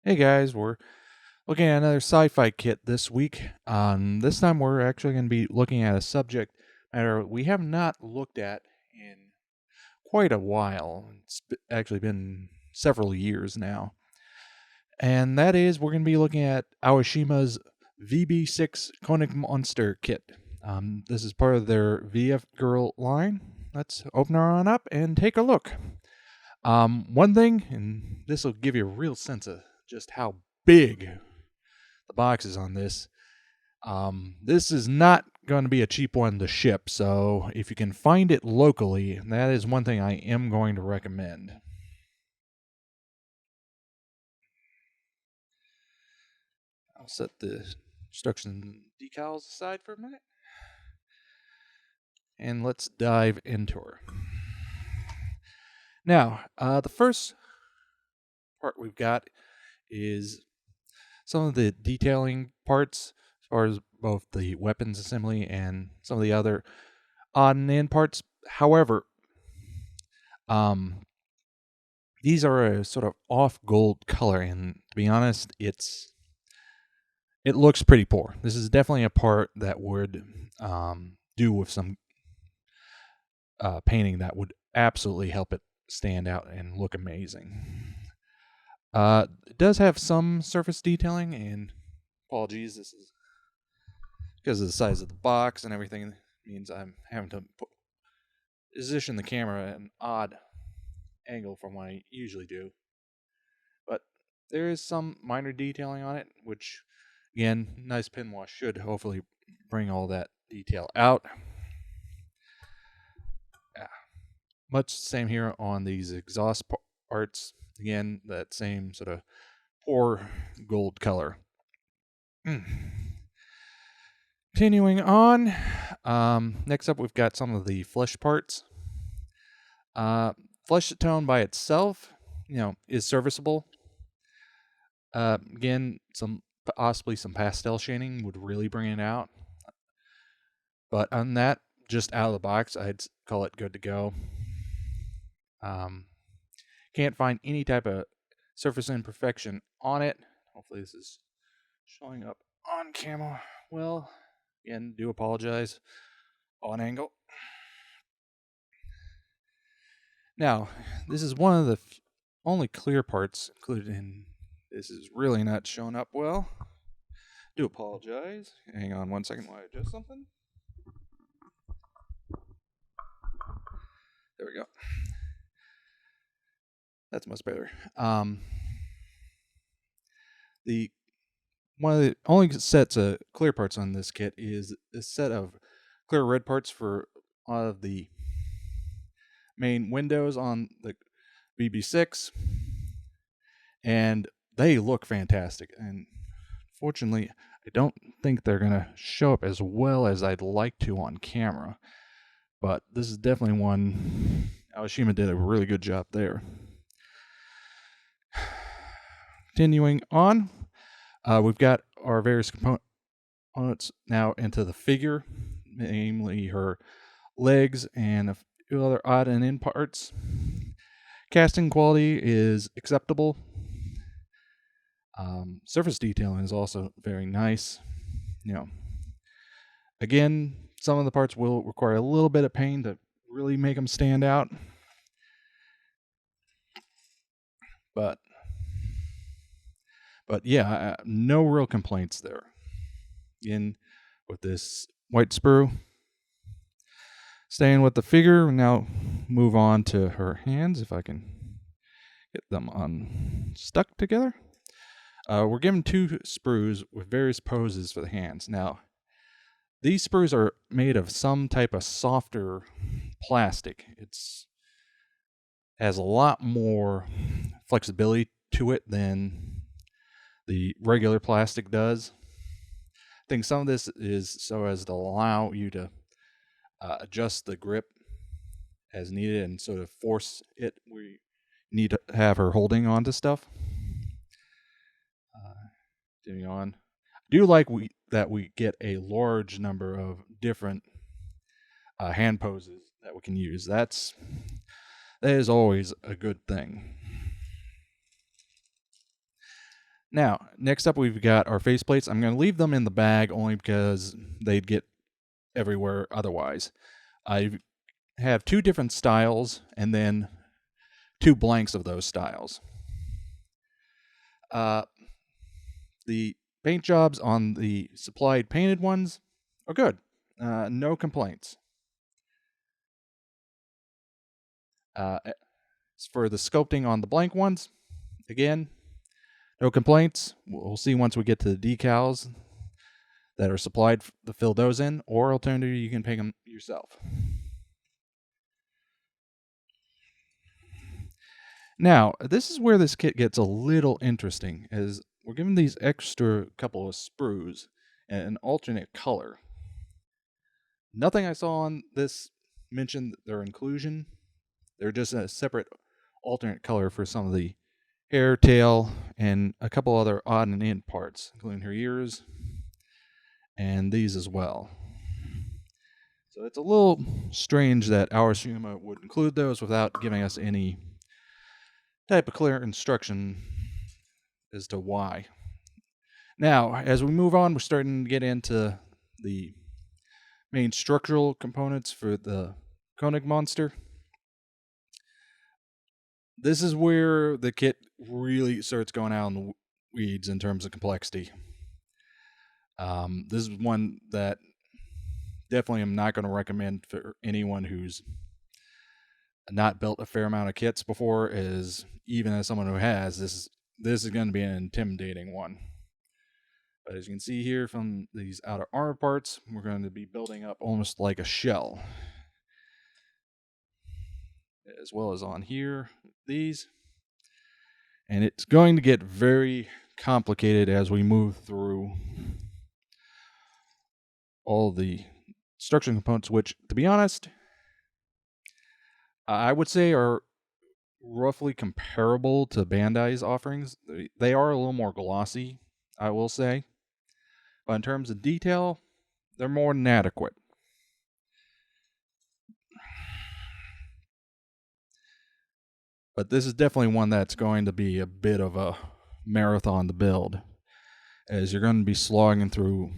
Hey guys, we're looking at another sci-fi kit this week. This time we're actually going to be looking at a subject matter we have not looked at in quite a while. Actually been several years now. And that is we're going to be looking at Aoshima's VB-6 Konig Monster kit. This is part of their VF Girl line. Let's open her on up and take a look. One thing, and this will give you a real sense of just how big the box is on this. This is not going to be a cheap one to ship, so if you can find it locally, that is one thing I am going to recommend. I'll set the instruction decals aside for a minute, and let's dive into her. Now, the first part we've got is some of the detailing parts as far as both the weapons assembly and some of the other odd and end parts. However, these are a sort of off gold color, and to be honest, it looks pretty poor. This is definitely a part that would do with some painting that would absolutely help it stand out and look amazing. It does have some surface detailing, and apologies, this is because of the size of the box and everything. It means I'm having to position the camera at an odd angle from what I usually do. But there is some minor detailing on it, which, again, nice pin wash should hopefully bring all that detail out. Much the same here on these exhaust parts. Again, that same sort of poor gold color. Continuing on, next up we've got some of the flesh parts. Flesh tone by itself, is serviceable. Again, possibly some pastel shading would really bring it out. But on that, just out of the box, I'd call it good to go. Can't find any type of surface imperfection on it. Hopefully this is showing up on camera well. Again, do apologize. On angle. Now, this is one of the only clear parts included in this is really not showing up well. Do apologize. Hang on one second while I adjust something. There we go. That's much better. The one of the only sets of clear parts on this kit is a set of clear red parts for a lot of the main windows on the VB-6, and they look fantastic. And fortunately, I don't think they're going to show up as well as I'd like to on camera, but this is definitely one Aoshima did a really good job there. Continuing on, we've got our various components now into the figure, namely her legs and a few other odd and end parts. Casting quality is acceptable. Surface detailing is also very nice. Again, some of the parts will require a little bit of paint to really make them stand out. But yeah, no real complaints there. Again, with this white sprue. Staying with the figure, now move on to her hands, if I can get them stuck together. We're given two sprues with various poses for the hands. Now, these sprues are made of some type of softer plastic. It's has a lot more flexibility to it than the regular plastic does. I think some of this is so as to allow you to adjust the grip as needed and sort of force it where you need to have her holding onto stuff. Continuing on. I do like that we get a large number of different hand poses that we can use. That is always a good thing. Now, next up we've got our faceplates. I'm going to leave them in the bag only because they'd get everywhere otherwise. I have 2 different styles and then 2 blanks of those styles. The paint jobs on the supplied painted ones are good. No complaints. As for the sculpting on the blank ones, again, no complaints. We'll see once we get to the decals that are supplied to fill those in, or alternatively, you can paint them yourself. Now, this is where this kit gets a little interesting, as we're given these extra couple of sprues and an alternate color. Nothing I saw on this mentioned their inclusion. They're just a separate alternate color for some of the hair, tail, and a couple other odd and end parts, including her ears and these as well. So it's a little strange that Aoshima would include those without giving us any type of clear instruction as to why. Now, as we move on, we're starting to get into the main structural components for the Konig Monster. This is where the kit really starts going out in the weeds in terms of complexity. This is one that definitely am not going to recommend for anyone who's not built a fair amount of kits before, as even as someone who has, this is going to be an intimidating one. But as you can see here from these outer armor parts, we're going to be building up almost like a shell. As well as on here, these. And it's going to get very complicated as we move through all the structural components, which, to be honest, I would say are roughly comparable to Bandai's offerings. They are a little more glossy, I will say. But in terms of detail, they're more than adequate. But this is definitely one that's going to be a bit of a marathon to build, as you're going to be slogging through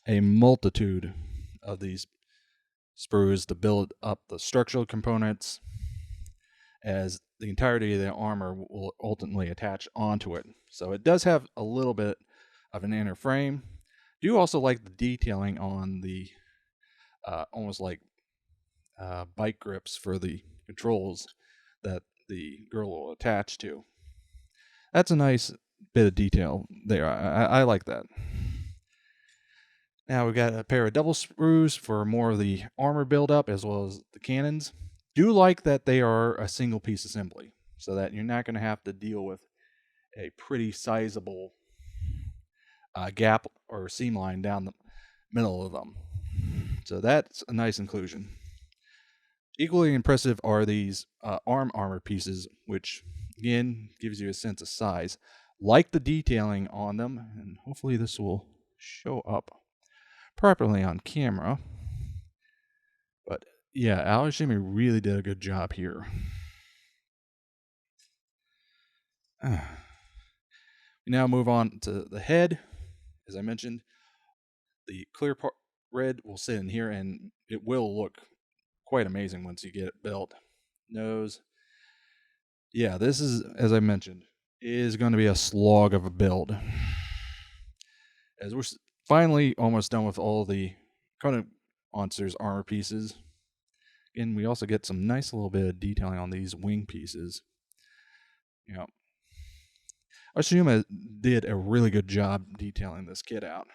a multitude of these sprues to build up the structural components, as the entirety of the armor will ultimately attach onto it. So it does have a little bit of an inner frame. I do also like the detailing on the almost like bike grips for the controls that the girl will attach to. That's a nice bit of detail there. I like that. Now we've got a pair of double sprues for more of the armor buildup as well as the cannons. Do like that they are a single piece assembly, so that you're not going to have to deal with a pretty sizable gap or seam line down the middle of them. So that's a nice inclusion. Equally impressive are these arm armor pieces, which again gives you a sense of size. Like the detailing on them, and hopefully this will show up properly on camera. But yeah, Aoshima really did a good job here. We now move on to the head. As I mentioned, the clear part red will sit in here, and it will look quite amazing once you get it built. Nose. Yeah, this is, as I mentioned, is going to be a slog of a build. As we're finally almost done with all the Konig Monster's armor pieces. And we also get some nice little bit of detailing on these wing pieces. You know, Aoshima did a really good job detailing this kit out.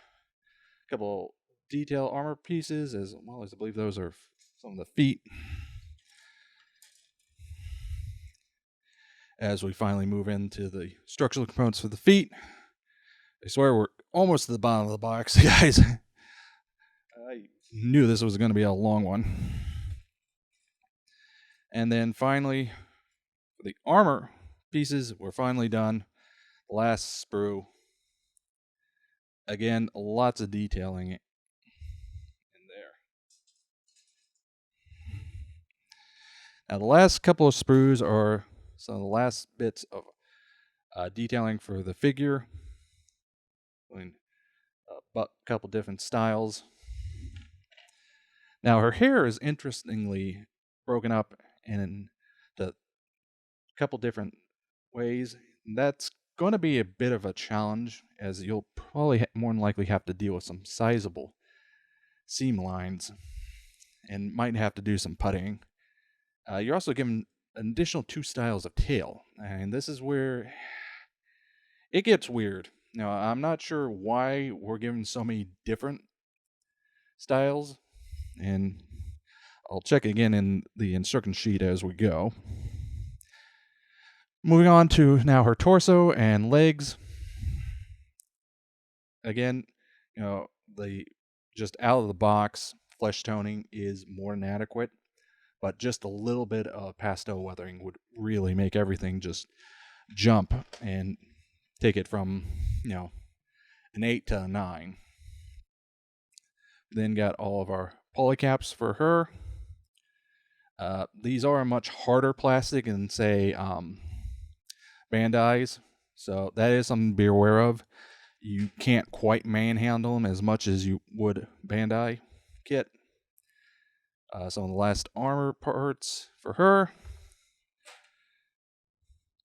A couple detail armor pieces, as well as I believe those are some of the feet. As we finally move into the structural components for the feet. I swear we're almost to the bottom of the box, guys. I knew this was going to be a long one. And then finally, for the armor pieces, we're finally done. Last sprue. Again, lots of detailing in there. Now, the last couple of sprues are some of the last bits of detailing for the figure, a couple different styles. Now her hair is interestingly broken up in a couple different ways. That's going to be a bit of a challenge, as you'll probably more than likely have to deal with some sizable seam lines and might have to do some putting. You're also given an additional 2 styles of tail, and this is where it gets weird. Now, I'm not sure why we're given so many different styles, and I'll check again in the instruction sheet as we go. Moving on to now her torso and legs. Again, the just out of the box flesh toning is more than adequate, but just a little bit of pastel weathering would really make everything just jump and take it from, an 8 to a 9. Then got all of our polycaps for her. These are a much harder plastic than, say, Bandai's, so that is something to be aware of. You can't quite manhandle them as much as you would Bandai kit. Some of the last armor parts for her.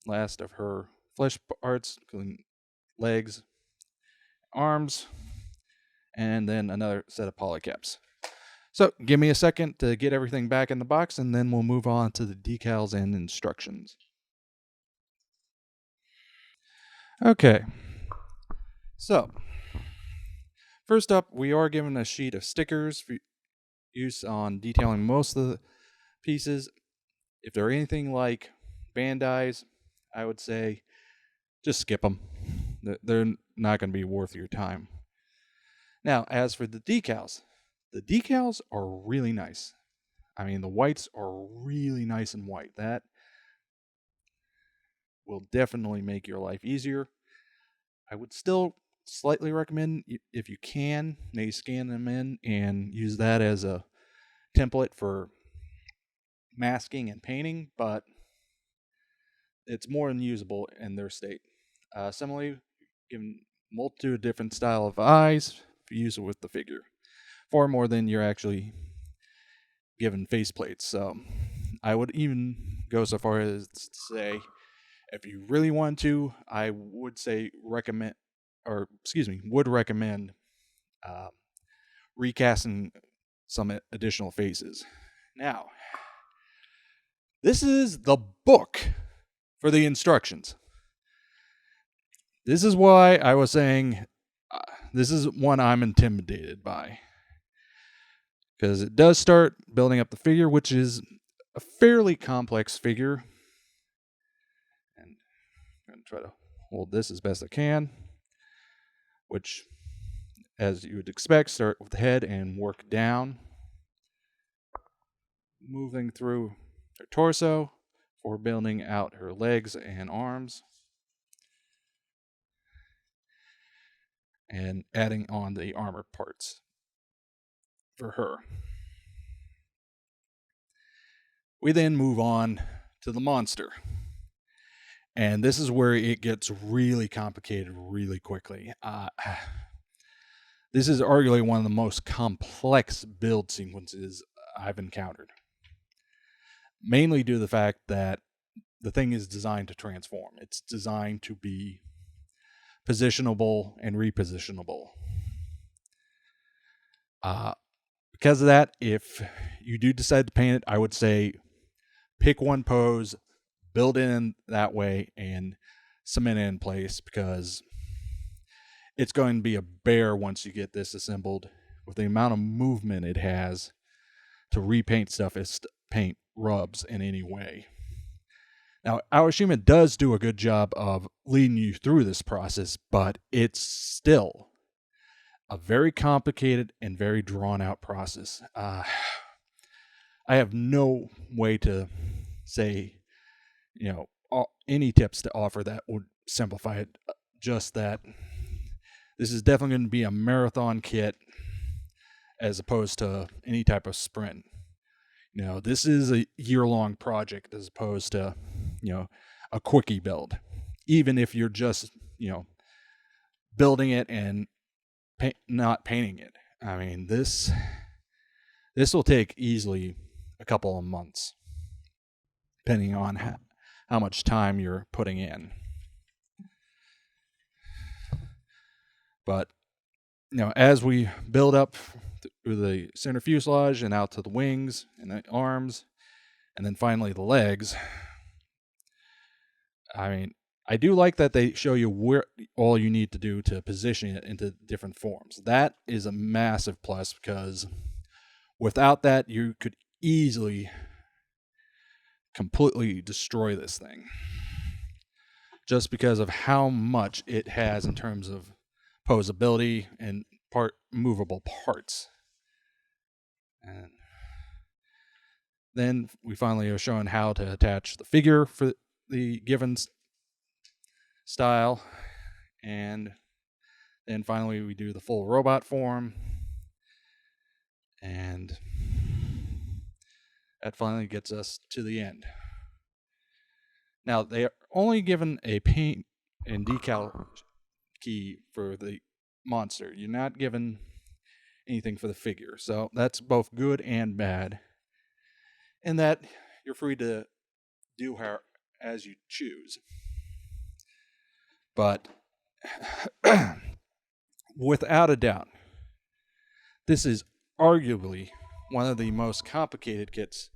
Last of her flesh parts, including legs, arms, and then another set of polycaps. So give me a second to get everything back in the box, and then we'll move on to the decals and instructions. Okay. So, first up, we are given a sheet of stickers for use on detailing most of the pieces. If they're anything like Bandai's, I would say just skip them. They're not going to be worth your time. Now, as for the decals are really nice. I mean, the whites are really nice and white. That will definitely make your life easier. I would still slightly recommend, if you can, maybe scan them in and use that as a template for masking and painting, but it's more than usable in their state. Similarly, given multitude of different style of eyes for use with the figure, far more than you're actually given faceplates. So I would even go so far as to say, if you really want to, I would recommend recasting some additional faces. Now, this is the book for the instructions. This is why I was saying this is one I'm intimidated by, because it does start building up the figure, which is a fairly complex figure. And I'm going to try to hold this as best I can, which, as you would expect, start with the head and work down, moving through her torso for building out her legs and arms, and adding on the armor parts for her. We then move on to the monster. And this is where it gets really complicated really quickly. This is arguably one of the most complex build sequences I've encountered. Mainly due to the fact that the thing is designed to transform. It's designed to be positionable and repositionable. Because of that, if you do decide to paint it, I would say pick one pose, build it in that way, and cement it in place, because it's going to be a bear once you get this assembled, with the amount of movement it has to repaint stuff as paint rubs in any way. Now, Aoshima does do a good job of leading you through this process, but it's still a very complicated and very drawn-out process. I have no way to say, any tips to offer that would simplify it. Just that this is definitely going to be a marathon kit as opposed to any type of sprint. This is a year-long project as opposed to, a quickie build. even if you're just, building it and not painting it. I mean, this will take easily a couple of months, depending on how much time you're putting in. But, as we build up through the center fuselage and out to the wings and the arms, and then finally the legs, I mean, I do like that they show you where all you need to do to position it into different forms. That is a massive plus, because without that, you could easily completely destroy this thing, just because of how much it has in terms of posability and movable parts. And then we finally are showing how to attach the figure for the given style, and then finally we do the full robot form, and that finally gets us to the end. Now, they are only given a paint and decal key for the monster. You're not given anything for the figure, so that's both good and bad, and that you're free to do as you choose. But without a doubt, this is arguably one of the most complicated kits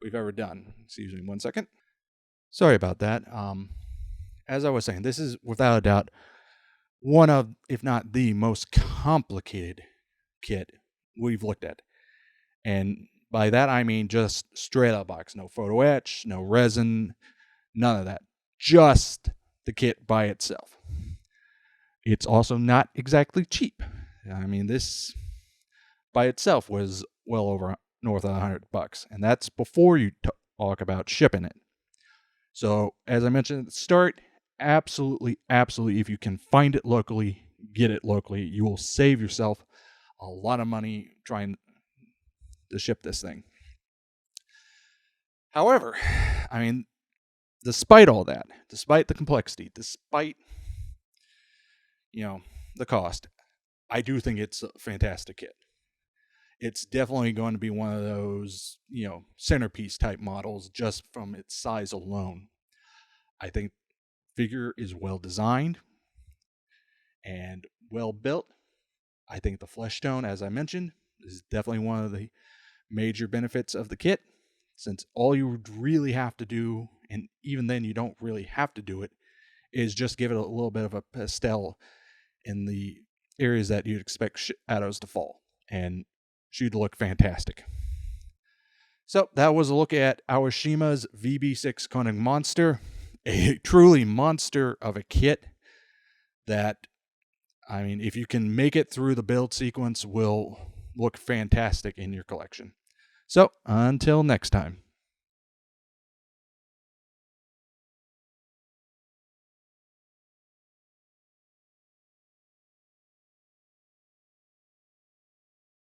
we've ever done. Excuse me 1 second. Sorry about that. As I was saying, this is without a doubt one of, if not the most complicated kit we've looked at. And by that I mean just straight out box. No photo etch, no resin, none of that. Just the kit by itself. It's also not exactly cheap. I mean, this by itself was well over north of $100, and that's before you talk about shipping it. So, as I mentioned at the start, absolutely, if you can find it locally, get it locally. You will save yourself a lot of money trying to ship this thing. However, I mean, despite all that, despite the complexity, despite, the cost, I do think it's a fantastic kit. It's definitely going to be one of those, centerpiece type models just from its size alone. I think figure is well designed and well built. I think the flesh tone, as I mentioned, is definitely one of the major benefits of the kit, since all you would really have to do, and even then you don't really have to do it, is just give it a little bit of a pastel in the areas that you'd expect shadows to fall, and she'd look fantastic. So that was a look at Aoshima's VB-6 Konig Monster, a truly monster of a kit that, I mean, if you can make it through the build sequence, will look fantastic in your collection. So until next time.